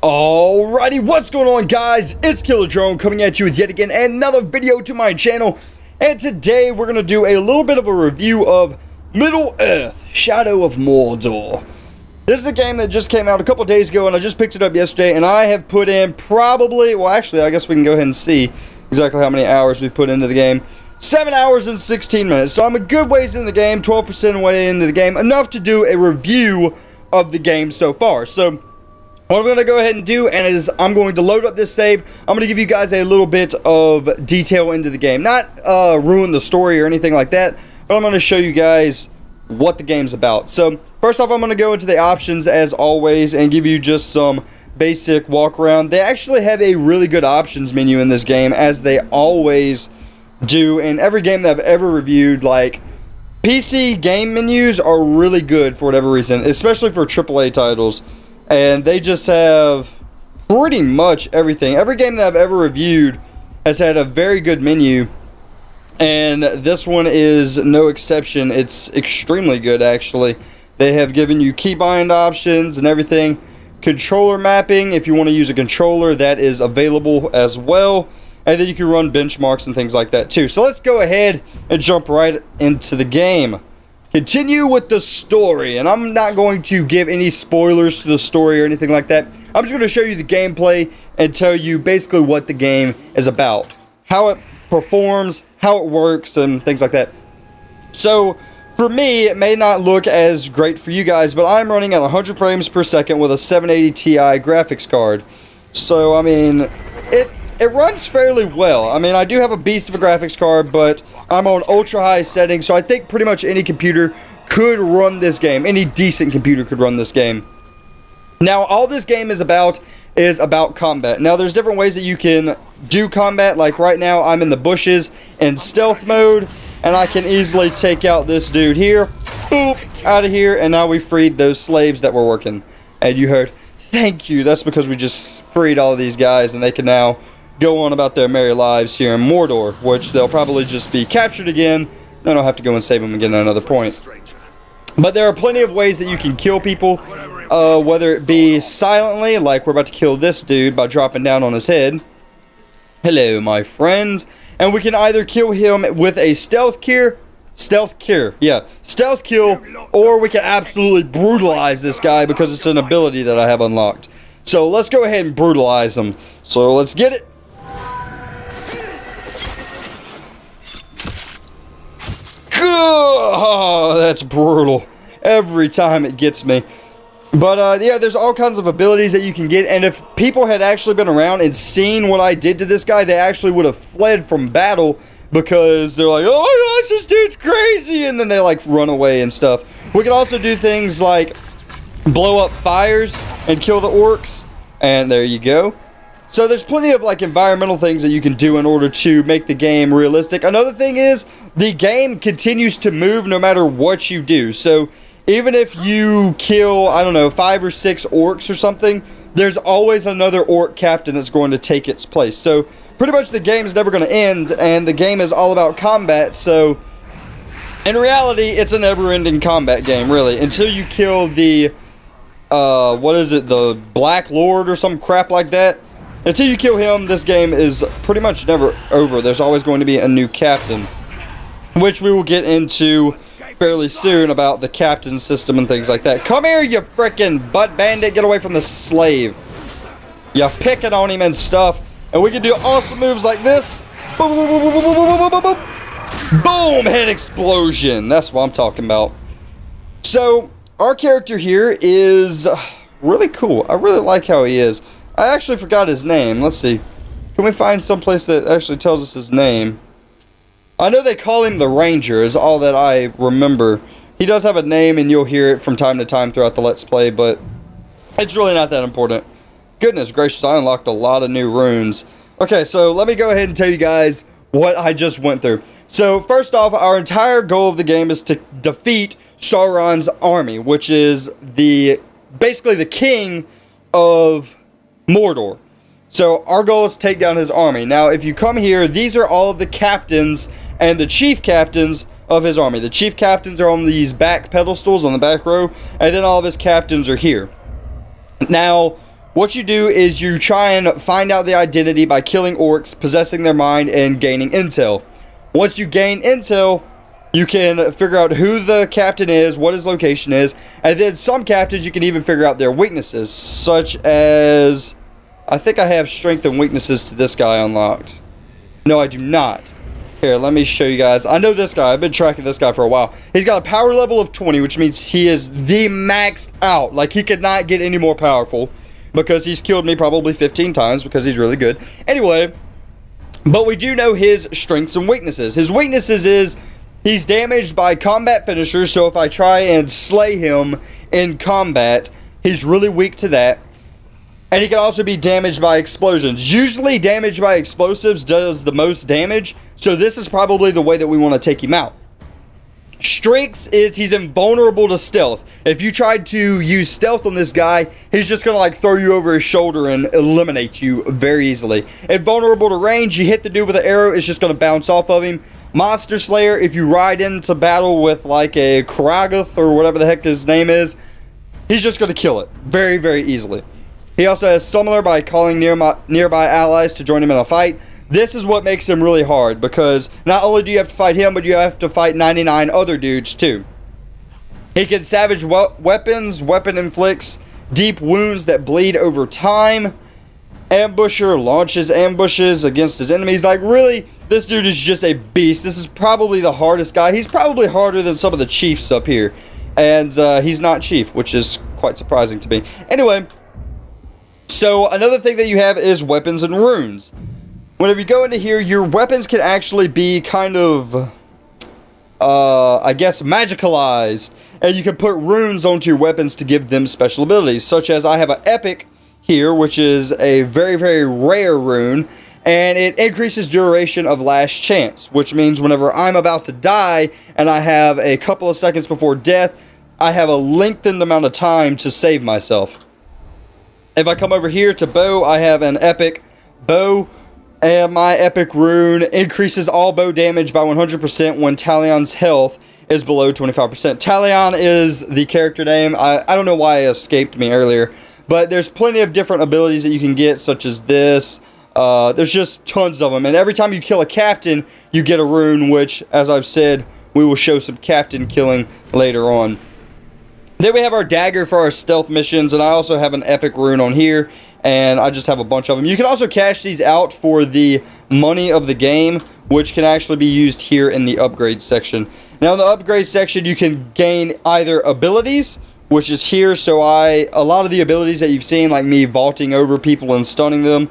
Alrighty, what's going on, guys? It's Killer Drone coming at you with yet again another video to my channel. And today we're going to do a little bit of a review of Middle-earth: Shadow of Mordor. This is a game that just came out a couple days ago, and I just picked it up yesterday, and I have put in probably, well actually I guess we can go ahead and see exactly how many hours we've put into the game. 7 hours and 16 minutes, so I'm a good ways into the game, 12% way into the game, enough to do a review of the game so far. So what I'm going to go ahead and do is I'm going to load up this save. I'm going to give you guys a little bit of detail into the game. Not ruin the story or anything like that, but I'm going to show you guys what the game's about. So first off, I'm going to go into the options as always and give you just some basic walk around. They actually have a really good options menu in this game, as they always do in every game that I've ever reviewed. Like, PC game menus are really good for whatever reason, especially for AAA titles. And they just have pretty much everything. Every game that I've ever reviewed has had a very good menu, and this one is no exception. It's extremely good, actually. They have given you keybind options and everything. Controller mapping, if you want to use a controller, that is available as well. And then you can run benchmarks and things like that too. So let's go ahead and jump right into the game. Continue with the story, and I'm not going to give any spoilers to the story or anything like that. I'm just going to show you the gameplay and tell you basically what the game is about, how it performs, how it works, and things like that. So for me, it may not look as great for you guys, but I'm running at 100 frames per second with a 780 Ti graphics card. So I mean, it runs fairly well. I mean, I do have a beast of a graphics card, but I'm on ultra high settings, so I think pretty much any computer could run this game. Any decent computer could run this game. Now, all this game is about combat. Now, there's different ways that you can do combat. Like right now, I'm in the bushes in stealth mode, and I can easily take out this dude here. Boop, out of here, and now we freed those slaves that were working. And you heard, thank you. That's because we just freed all of these guys, and they can now go on about their merry lives here in Mordor, which they'll probably just be captured again. Then I'll have to go and save them again at another point. But there are plenty of ways that you can kill people, whether it be silently, like we're about to kill this dude by dropping down on his head. Hello, my friend. And we can either kill him with a stealth kill, or we can absolutely brutalize this guy because it's an ability that I have unlocked. So let's go ahead and brutalize him. So let's get it. Oh, that's brutal. Every time it gets me. But yeah, there's all kinds of abilities that you can get, and if people had actually been around and seen what I did to this guy, they actually would have fled from battle, because they're like, oh my gosh, this dude's crazy, and then they like run away and stuff. We can also do things like blow up fires and kill the orcs, and there you go. So there's plenty of like environmental things that you can do in order to make the game realistic. Another thing is, the game continues to move no matter what you do. So even if you kill, I don't know, 5 or 6 orcs or something, there's always another orc captain that's going to take its place. So pretty much the game is never going to end, and the game is all about combat. So in reality, it's a never-ending combat game, really, until you kill the what is it, the Black Lord or some crap like that. Until you kill him, this game is pretty much never over. There's always going to be a new captain, which we will get into fairly soon about the captain system and things like that. Come here, you frickin' butt bandit. Get away from the slave. You're picking on him and stuff. And we can do awesome moves like this. Boom, boom, boom, boom, boom, boom, boom, boom. Boom, head explosion. That's what I'm talking about. So our character here is really cool. I really like how he is. I actually forgot his name. Let's see. Can we find someplace that actually tells us his name? I know they call him the Ranger, is all that I remember. He does have a name, and you'll hear it from time to time throughout the Let's Play, but it's really not that important. Goodness gracious, I unlocked a lot of new runes. Okay, so let me go ahead and tell you guys what I just went through. So first off, our entire goal of the game is to defeat Sauron's army, which is basically the king of Mordor. So our goal is to take down his army. Now, if you come here, these are all of the captains and the chief captains of his army. The chief captains are on these back pedestals on the back row, and then all of his captains are here. Now, what you do is you try and find out the identity by killing orcs, possessing their mind, and gaining intel. Once you gain intel, you can figure out who the captain is, what his location is, and then some captains you can even figure out their weaknesses, such as, I think I have strength and weaknesses to this guy unlocked. No, I do not. Here, let me show you guys. I know this guy. I've been tracking this guy for a while. He's got a power level of 20, which means he is the maxed out. Like, he could not get any more powerful because he's killed me probably 15 times because he's really good. Anyway, but we do know his strengths and weaknesses. His weaknesses is he's damaged by combat finishers, so if I try and slay him in combat, he's really weak to that. And he can also be damaged by explosions. Usually damage by explosives does the most damage, so this is probably the way that we want to take him out. Strengths is he's invulnerable to stealth. If you tried to use stealth on this guy, he's just going to like throw you over his shoulder and eliminate you very easily. Invulnerable to range, you hit the dude with an arrow, it's just going to bounce off of him. Monster Slayer, if you ride into battle with like a Karagoth or whatever the heck his name is, he's just going to kill it very, very easily. He also has Summoner by calling nearby allies to join him in a fight. This is what makes him really hard, because not only do you have to fight him, but you have to fight 99 other dudes too. He can savage weapons. Weapon inflicts deep wounds that bleed over time. Ambusher launches ambushes against his enemies. Like, really, this dude is just a beast. This is probably the hardest guy. He's probably harder than some of the chiefs up here. And he's not chief, which is quite surprising to me. Anyway, so another thing that you have is weapons and runes. Whenever you go into here, your weapons can actually be kind of, I guess, magicalized. And you can put runes onto your weapons to give them special abilities. Such as I have an epic here, which is a very, very rare rune. And it increases duration of last chance. Which means whenever I'm about to die and I have a couple of seconds before death, I have a lengthened amount of time to save myself. If I come over here to bow, I have an epic bow, and my epic rune increases all bow damage by 100% when Talion's health is below 25%. Talion is the character name. I don't know why it escaped me earlier, but there's plenty of different abilities that you can get, such as this. There's just tons of them, and every time you kill a captain, you get a rune, which, as I've said, we will show some captain killing later on. Then we have our dagger for our stealth missions, and I also have an epic rune on here, and I just have a bunch of them. You can also cash these out for the money of the game, which can actually be used here in the upgrade section. Now in the upgrade section, you can gain either abilities, which is here, so a lot of the abilities that you've seen, like me vaulting over people and stunning them,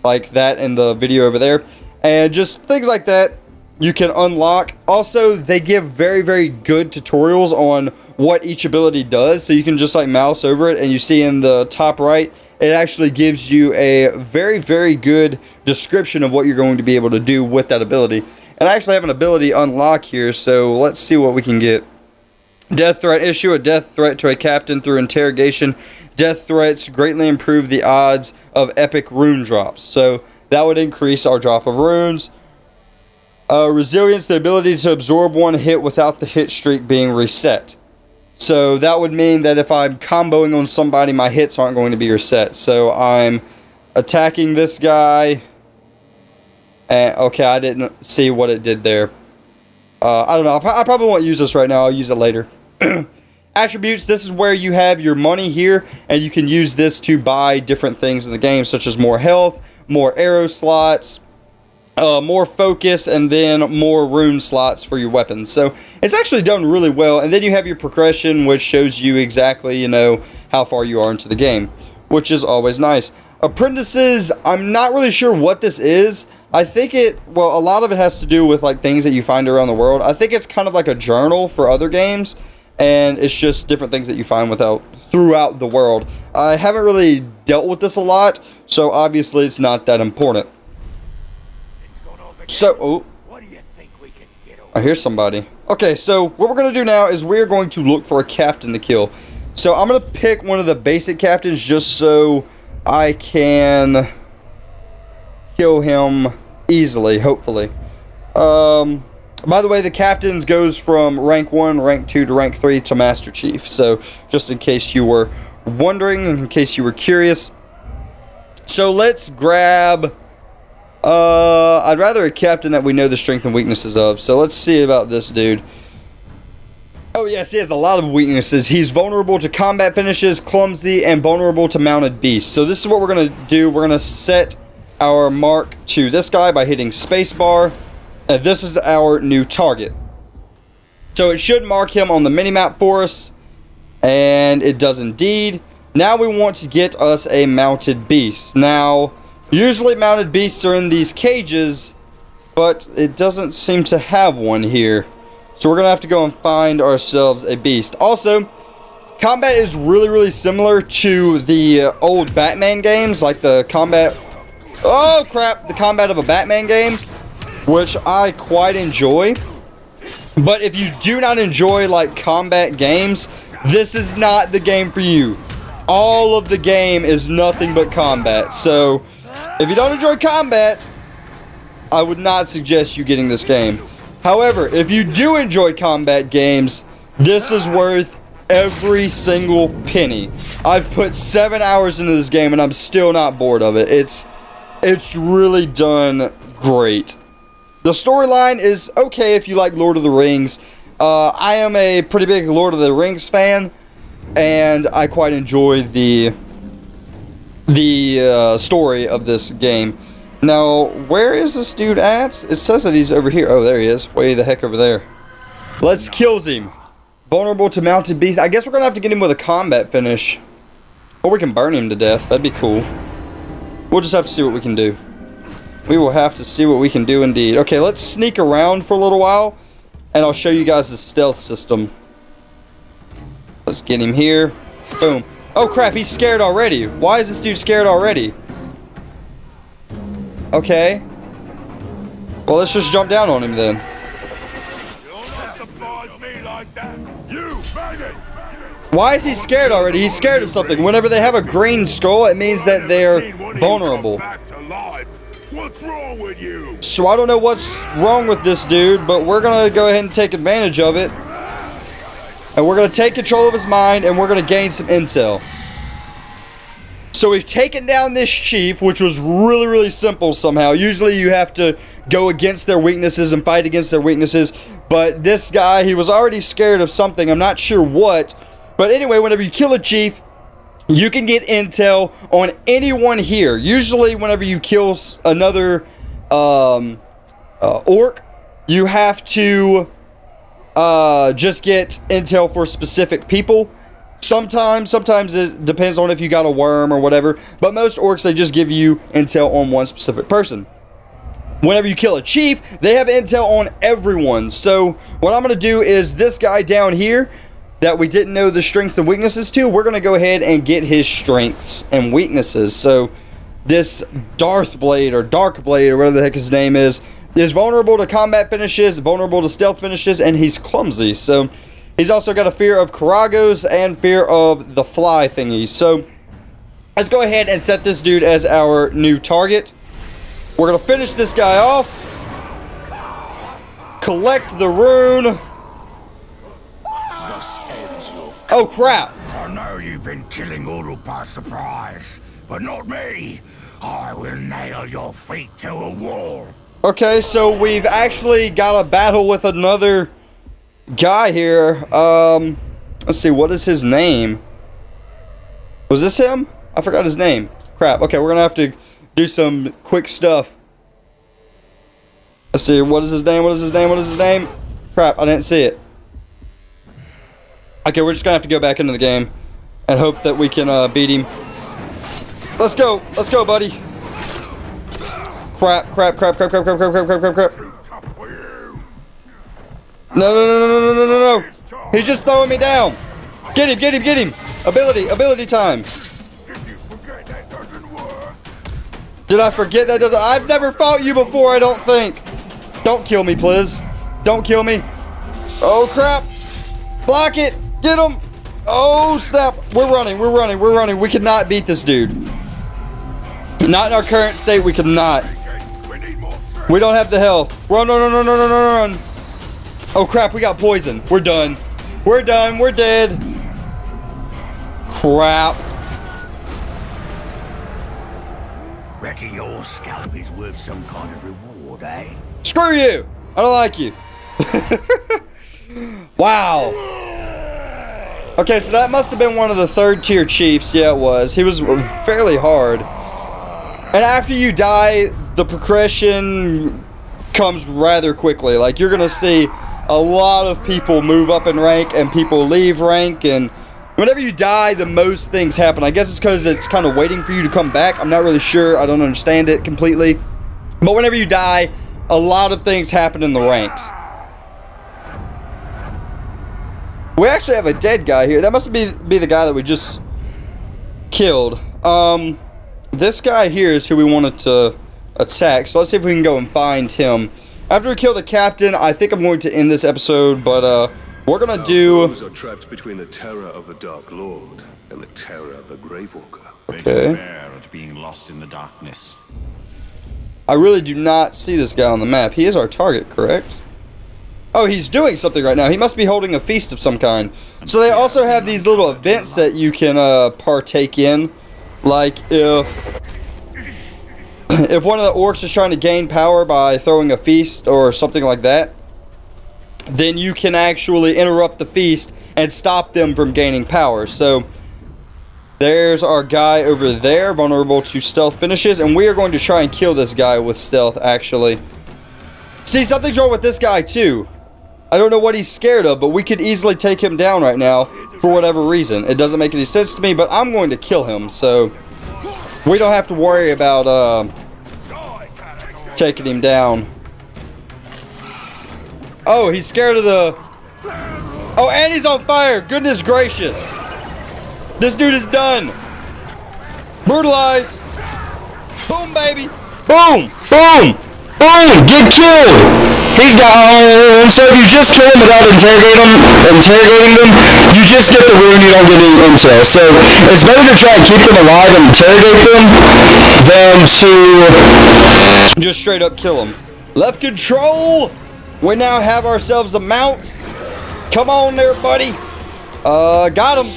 like that in the video over there, and just things like that, you can unlock. Also, they give very, very good tutorials on what each ability does, so you can just like mouse over it, and you see in the top right, it actually gives you a very, very good description of what you're going to be able to do with that ability. And I actually have an ability unlock here, so let's see what we can get. Death threat. Issue a death threat to a captain through interrogation. Death threats greatly improve the odds of epic rune drops, so that would increase our drop of runes. Resilience, the ability to absorb one hit without the hit streak being reset. So that would mean that if I'm comboing on somebody, my hits aren't going to be reset. So I'm attacking this guy. And, okay, I didn't see what it did there. I don't know. I probably won't use this right now. I'll use it later. Attributes, this is where you have your money here, and you can use this to buy different things in the game, such as more health, more arrow slots, more focus, and then more rune slots for your weapons. So it's actually done really well. And then you have your progression, which shows you exactly, you know, how far you are into the game, which is always nice. Apprentices, I'm not really sure what this is. I think well, a lot of it has to do with like things that you find around the world. I think it's kind of like a journal for other games, and it's just different things that you find throughout the world. I haven't really dealt with this a lot, so obviously it's not that important. So, oh, what do you think we can get over? I hear somebody. Okay, so what we're going to do now is we're going to look for a captain to kill. So I'm going to pick one of the basic captains just so I can kill him easily, hopefully. By the way, the captains goes from rank 1, rank 2 to rank 3 to Master Chief. So just in case you were wondering, in case you were curious. So let's grab... I'd rather a captain that we know the strength and weaknesses of. So let's see about this dude. Oh yes, he has a lot of weaknesses. He's vulnerable to combat finishes, clumsy, and vulnerable to mounted beasts. So this is what we're going to do. We're going to set our mark to this guy by hitting spacebar. And this is our new target. So it should mark him on the minimap for us. And it does indeed. Now we want to get us a mounted beast. Now... usually mounted beasts are in these cages, but it doesn't seem to have one here. So we're going to have to go and find ourselves a beast. Also, combat is really similar to the old Batman games, like the combat... oh crap! The combat of a Batman game, which I quite enjoy. But if you do not enjoy like combat games, this is not the game for you. All of the game is nothing but combat. So... if you don't enjoy combat, I would not suggest you getting this game. However, if you do enjoy combat games, this is worth every single penny. I've put 7 hours into this game and I'm still not bored of it. It's really done great. The storyline is okay if you like Lord of the Rings. I am a pretty big Lord of the Rings fan, and I quite enjoy the story of this game. Now, where is this dude at? It says that he's over here. Oh, there he is. Way the heck over there. Let's kill him. Vulnerable to mounted beasts. I guess we're gonna have to get him with a combat finish. Or we can burn him to death. That'd be cool. We'll just have to see what we can do. We will have to see what we can do indeed. Okay, let's sneak around for a little while, and I'll show you guys the stealth system. Let's get him here. Boom. Oh crap, he's scared already. Why is this dude scared already? Okay. Well, let's just jump down on him then. Why is he scared already? He's scared of something. Whenever they have a green skull, it means that they're vulnerable. What's wrong with you? So I don't know what's wrong with this dude, but we're gonna go ahead and take advantage of it. And we're gonna take control of his mind, and we're gonna gain some intel. So we've taken down this chief, which was really simple somehow. Usually you have to go against their weaknesses and fight against their weaknesses. But this guy, he was already scared of something. I'm not sure what. But anyway, whenever you kill a chief, you can get intel on anyone here. Usually whenever you kill another orc, you have to just get intel for specific people. Sometimes it depends on if you got a worm or whatever, but most orcs, they just give you intel on one specific person. Whenever you kill a chief, they have intel on everyone. So what I'm going to do is this guy down here that we didn't know the strengths and weaknesses to, we're going to go ahead and get his strengths and weaknesses. So this Darth Blade or Dark Blade or whatever the heck his name is vulnerable to combat finishes, vulnerable to stealth finishes, and he's clumsy. So he's also got a fear of Karagos and fear of the fly thingies. So let's go ahead and set this dude as our new target. We're going to finish this guy off. Collect the rune. Oh crap. I know you've been killing Uru by surprise, but not me. I will nail your feet to a wall. Okay, so we've actually got a battle with another guy here. Let's see, what is his name? Was this him? I forgot his name. Crap. Okay, we're gonna have to do some quick stuff. Let's see, what is his name? What is his name? What is his name? Crap, I didn't see it. Okay, we're just gonna have to go back into the game and hope that we can beat him. Let's go, buddy. Crap. No. He's just throwing me down. Get him. Ability time. Did I forget that doesn't? I've never fought you before, I don't think. Don't kill me, please. Don't kill me. Oh, crap. Block it. Get him. Oh, snap. We're running. We cannot beat this dude. Not in our current state, we cannot. We don't have the health. Run. Oh crap, we got poison. We're done. We're dead. crap. Reckon your scalp is worth some kind of reward, eh? Screw you! I don't like you. Wow. Okay, so that must have been one of the 3rd tier chiefs. Yeah, it was. He was fairly hard. And after you die, the progression comes rather quickly. Like, you're gonna see a lot of people move up in rank and people leave rank, and whenever you die, the most things happen. I guess it's because it's kind of waiting for you to come back. I'm not really sure. I don't understand it completely. But whenever you die, a lot of things happen in the ranks. We actually have a dead guy here. That must be the guy that we just killed. This guy here is who we wanted to attack. So let's see if we can go and find him. After we kill the captain, I think I'm going to end this episode, but we're gonna do. Our foes are trapped between the terror of the Dark Lord and the terror of the Gravewalker. They Okay. despair at being lost in the darkness. I really do not see this guy on the map. He is our target, correct? Oh, he's doing something right now. He must be holding a feast of some kind. So they also have these little events that you can partake in. Like if one of the orcs is trying to gain power by throwing a feast or something like that, then you can actually interrupt the feast and stop them from gaining power. So there's our guy over there, vulnerable to stealth finishes, and we are going to try and kill this guy with stealth, actually. See, something's wrong with this guy too. I don't know what he's scared of, but we could easily take him down right now for whatever reason. It doesn't make any sense to me, but I'm going to kill him, so we don't have to worry about taking him down. Oh, he's scared of the... Oh, and he's on fire! Goodness gracious! This dude is done! Brutalize! Boom, baby! Boom! Boom! Boom! Get killed! He's down. So if you just kill him without interrogating them, you just get the wound, you don't get any intel. So it's better to try and keep them alive and interrogate them than to just straight up kill them. Left control! We now have ourselves a mount. Come on there, buddy. Got him.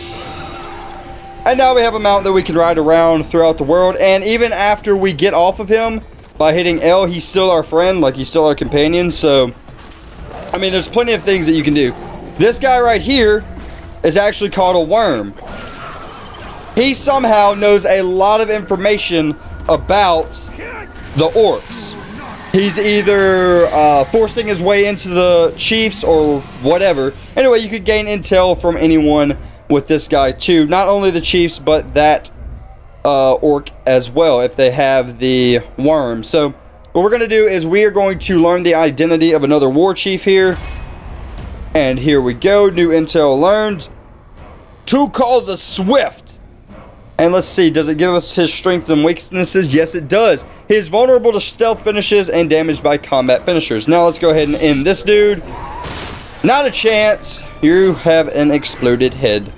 And now we have a mount that we can ride around throughout the world. And even after we get off of him, by hitting L, he's still our friend, like he's still our companion. So, I mean, there's plenty of things that you can do. This guy right here is actually called a worm. He somehow knows a lot of information about the orcs. He's either forcing his way into the chiefs or whatever. Anyway, you could gain intel from anyone with this guy too. Not only the chiefs, but that orc as well, if they have the worm. So what we're going to do is we are going to learn the identity of another war chief here. And here we go. New intel learned. To call the Swift. And let's see, does it give us his strengths and weaknesses? Yes, it does. He's vulnerable to stealth finishes and damaged by combat finishers. Now let's go ahead and end this dude. Not a chance. You have an exploded head.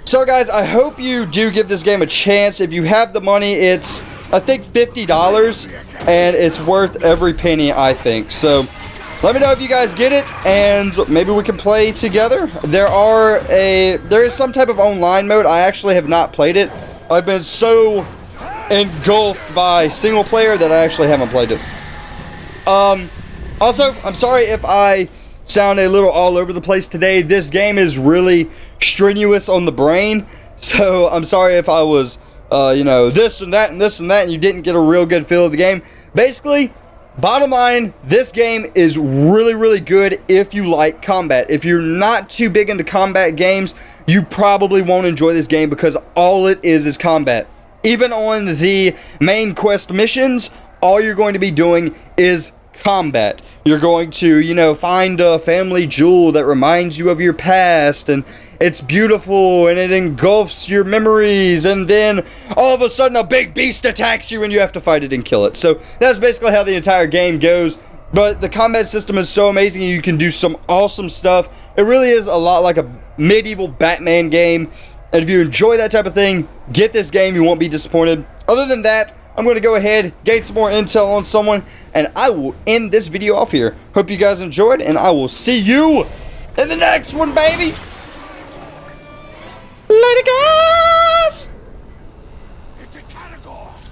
So guys, I hope you do give this game a chance. If you have the money, it's, I think, $50, and it's worth every penny, I think. So let me know if you guys get it, and maybe we can play together. There is some type of online mode. I actually have not played it. I've been so engulfed by single player that I actually haven't played it. Also, I'm sorry if I sound a little all over the place today. This game is really strenuous on the brain, so I'm sorry if I was you know, this and that and this and that, and you didn't get a real good feel of the game. Basically, bottom line, this game is really, really good if you like combat. If you're not too big into combat games, you probably won't enjoy this game because all it is combat. Even on the main quest missions, all you're going to be doing is combat. You're going to, you know, find a family jewel that reminds you of your past, and it's beautiful and it engulfs your memories, and then all of a sudden a big beast attacks you and you have to fight it and kill it. So that's basically how the entire game goes. But the combat system is so amazing. You can do some awesome stuff. It really is a lot like a medieval Batman game. And if you enjoy that type of thing, get this game. You won't be disappointed. Other than that, I'm going to go ahead, gain some more intel on someone, and I will end this video off here. Hope you guys enjoyed, and I will see you in the next one, baby! Later, guys! It's a category.